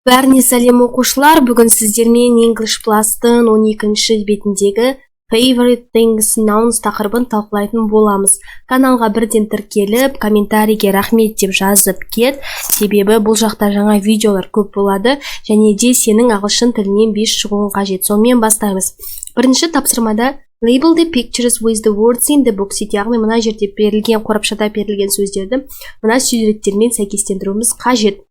Бәріне сәлем оқушылар, бүгін сіздермен English Plus-тың 12-ші бетіндегі Favorite Things Nouns тақырыбын талқылайтын боламыз. Каналға бірден тіркеліп, комментарийге рахмет деп жазып кет, себебі бұл жақта жаңа видеолар көп болады, және де сенің ағылшын тілінен 5 шығуың қажет. Сонымен бастаймыз. Бірінші тапсырмада Label the pictures with the words in the box. Яғни мына жерде берілген, қорапшада берілген сөздерді мына суреттермен сәйкестендіруіміз қажет.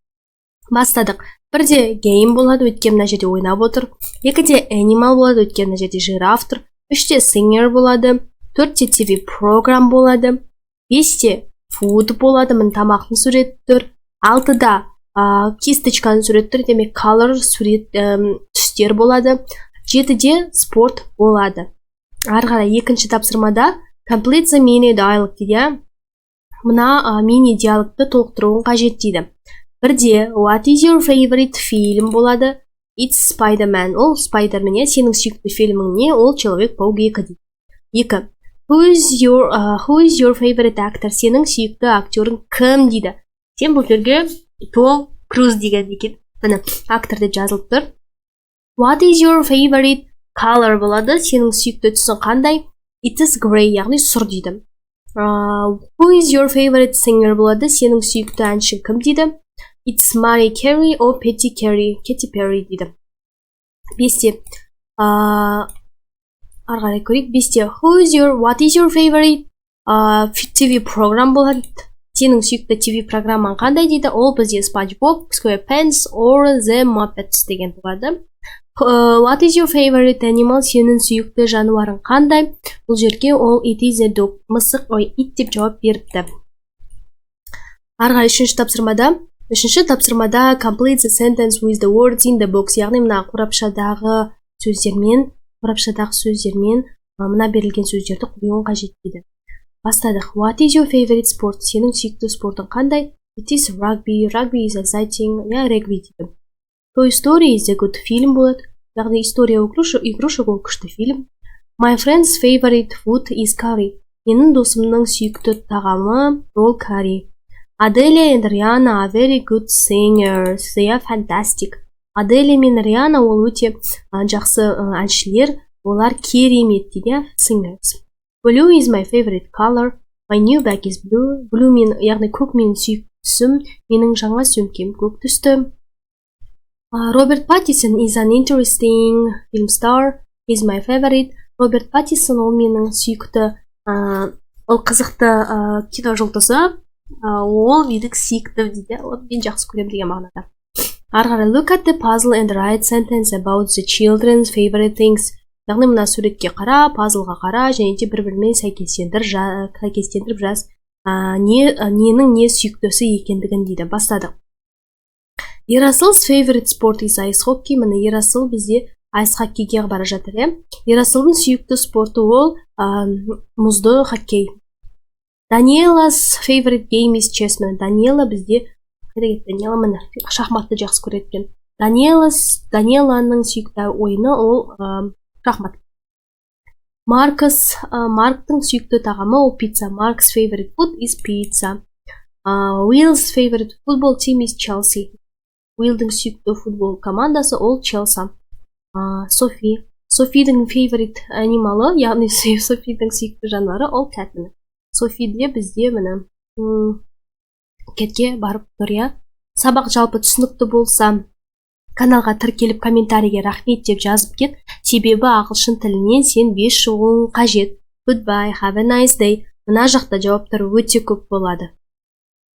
Бастадық. Бірде game болады, өйткені мына жерде ойнап отыр. Екіде animal болады, өйткені мына жерде жираф тұр. Үште singer болады. Төртте TV program болады. Бесте food болады, міне тамақтың суреті тұр. Алтыда кисточканың суреті тұр, демек color түстер болады. Жетіде спорт болады. Ары қарай екінші тапсырмада complete the mini dialogue дейді. Мына мини диалогты толықтыруын қажет дейді. Бірде what is your favorite film болады. It's Spider-Man. Ол Spider-Man. Сенің сүйікті фильмің не? Ол Человек-паук 2 дейді. Екі. Who is your favorite actor? Сенің сүйікті актерің кім дейді. Сен бұл жерге Том Круз деген екен. Міне актор деп жазылып тұр. What is your favorite color болады. Сенің сүйікті түсің қандай? It is gray, яғни сұр дейді. Who is your favorite singer болады. Сенің сүйікті әншің кім дейді. It's Mariah Carey or Katy Perry дейді. Бесте арғарай көрейік. Бесте what is your favorite TV program болады. Сенің сүйікті TV программаң қандай дейді. Ол бізде SpongeBob, SquarePants or The Muppets деген болады. What is your favorite animal? Сенің сүйікті жануарың қандай? Бұл жерге ол it is a dog. Мысық, it деп жауап беріпті. Арғарай үшінші тапсырмада complete the sentence with the words in the box. Яғни мына қорапшадағы сөздермен мына берілген сөздерді қоюың қажет дейді. Бастадық. What is your favorite sport? Сенің сүйікті спортың қандай? It is rugby. Rugby is exciting. Регби дейді. Toy Story is a good film болады. Яғни история игрушек ол күшті фильм. My friend's favorite food is curry. Менің досымның сүйікті тағамы ол curry. Аделия and Риана are very good singers. They are fantastic. Аделия мен Риана ол өте жақсы әншілер. Олар керемет дейді. Singers. Blue is my favorite color. My new bag is blue. Blue мен, яғни көк менің сүйікті түсім. Менің жаңа сөмкем көк түсті. Robert Pattinson is an interesting film star. He's my favorite. Роберт Паттинсон ол менің сүйікті, ол қызықты кино жұлдызы. Ол менің сүйіктім дейді. Ол мен жақсы көрем деген мағынада. Ары қарай look at the puzzle and write sentence about the children's favorite things. Яғни мына суретке қара, пазлға қара, және де бір-бірімен сәйкестендіріп жаз. Ненің не сүйіктісі екендігін дейді. Бастадық. Ерасыл's favorite sport is ice hockey. Міне Ерасыл бізде айс хоккейге бара жатыр. Ерасылдың сүйікті спорты ол мұзды хоккей. Daniela's favorite game is chess. Даниэла бізде шахматты жақсы көреді. Даниэланың сүйікті ойыны ол шахмат. Марктың сүйікті тағамы ол пицца. Mark's favorite food is pizza. Will's favorite football team is Chelsea. Willдің сүйікті футбол командасы ол Челси. Софидің favorite анималы, яғни Софидің сүйікті жануары ол кәт. Софиде бізде міне кәтке барып тұр. Сабақ жалпы түсінікті болса, каналға тіркеліп комментарийге рахмет деп жазып кет, себебі ағылшын тілінен сен 5 шығуың қажет. Goodbye, have a nice day. Мына жақта жауаптар өте көп болады.